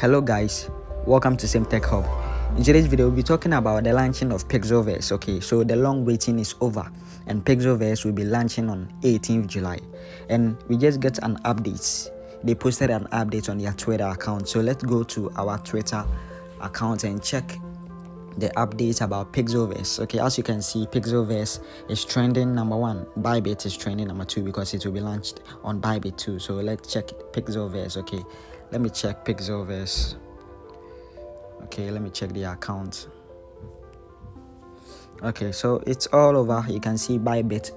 Hello guys, welcome to Same Tech Hub. In today's video, we'll be talking about the launching of Pixelverse. Okay, so the long waiting is over and Pixelverse will be launching on 18th July. And we just get an update. They posted an update on their Twitter account. So let's go to our Twitter account and check the updates about Pixelverse. Okay, as you can see, Pixelverse is trending number 1. Bybit is trending number 2 because it will be launched on Bybit too. So let's check Pixelverse. Okay, let me check Pixelverse. Okay, let me check the account. Okay, so it's all over. You can see Bybit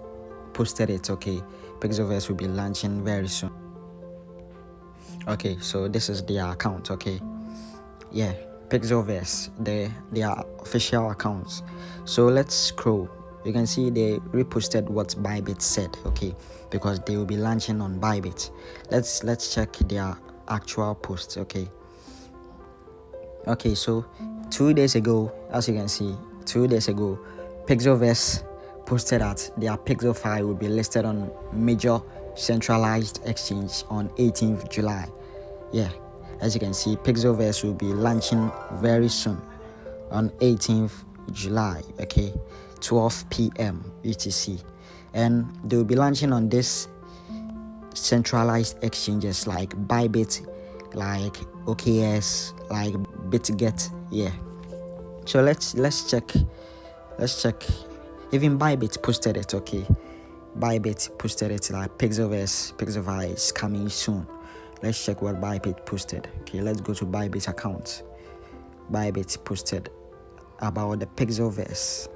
posted it. Okay, Pixelverse will be launching very soon. Okay, so this is their account. Okay, yeah, Pixelverse, their official accounts. So let's scroll. You can see they reposted what Bybit said. Okay, because they will be launching on Bybit. Let's check their actual post. Okay, so 2 days ago, as you can see, 2 days ago, Pixelverse posted that their PIXFI will be listed on major centralized exchange on 18th July. Yeah, as you can see, Pixelverse will be launching very soon on 18th July. Okay, 12 p.m. UTC, and they will be launching on this centralized exchanges like Bybit, like OKS, like BitGet. Yeah, so let's check. Even Bybit posted it. Okay, Bybit posted it like Pixelverse is coming soon. Let's check what Bybit posted. Okay, let's go to Bybit account. Bybit posted about the Pixelverse.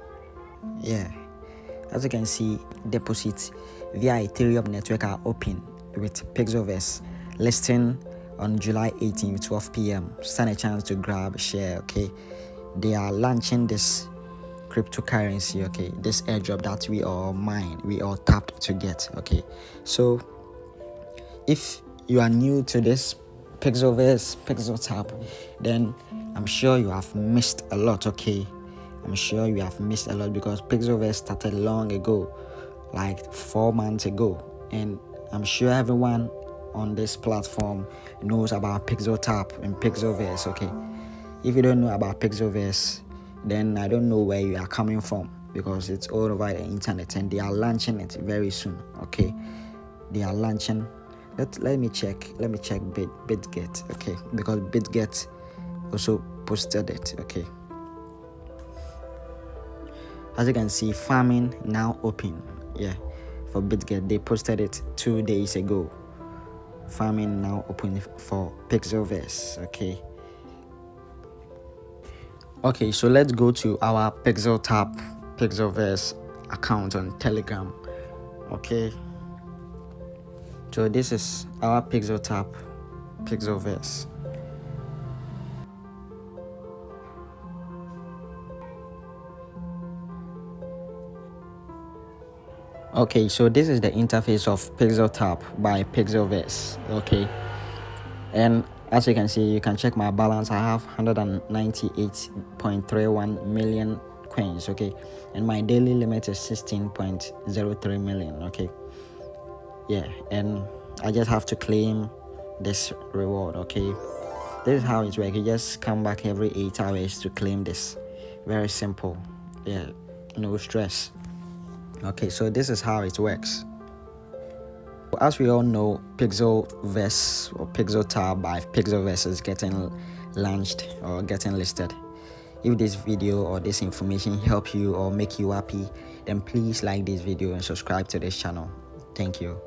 Yeah, as you can see, deposits via Ethereum network are open with Pixelverse listing on July 18th, 12 p.m. Stand a chance to grab share. Okay, they are launching this cryptocurrency. Okay, this airdrop that we all tapped to get. Okay, so if you are new to this Pixelverse, Pixel Tap, then I'm sure you have missed a lot. Okay, I'm sure you have missed a lot because Pixelverse started long ago, like 4 months ago, and I'm sure everyone on this platform knows about Pixel Tap and Pixelverse. Okay, if you don't know about Pixelverse, then I don't know where you are coming from because it's all over the internet and they are launching it very soon. Okay, they are launching. Let me check BitGet. Okay, because BitGet also posted it. Okay, as you can see, farming now open. Yeah, for BitGet, they posted it 2 days ago. Farming now open for Pixelverse. Okay, so let's go to our Pixel Tap Pixelverse account on Telegram. Okay, so this is our Pixel Tap Pixelverse. Okay, so this is the interface of Pixel Tap by Pixelverse. Okay, and as you can see, you can check my balance. I have 198.31 million coins. Okay, and my daily limit is 16.03 million. Okay, yeah, and I just have to claim this reward. Okay, this is how it works. You just come back every 8 hours to claim this. Very simple. Yeah, no stress. Okay, so this is how it works. As we all know, Pixelverse or Pixel Tab by Pixelverse is getting launched or getting listed. If this video or this information help you or make you happy, then please like this video and subscribe to this channel. Thank you.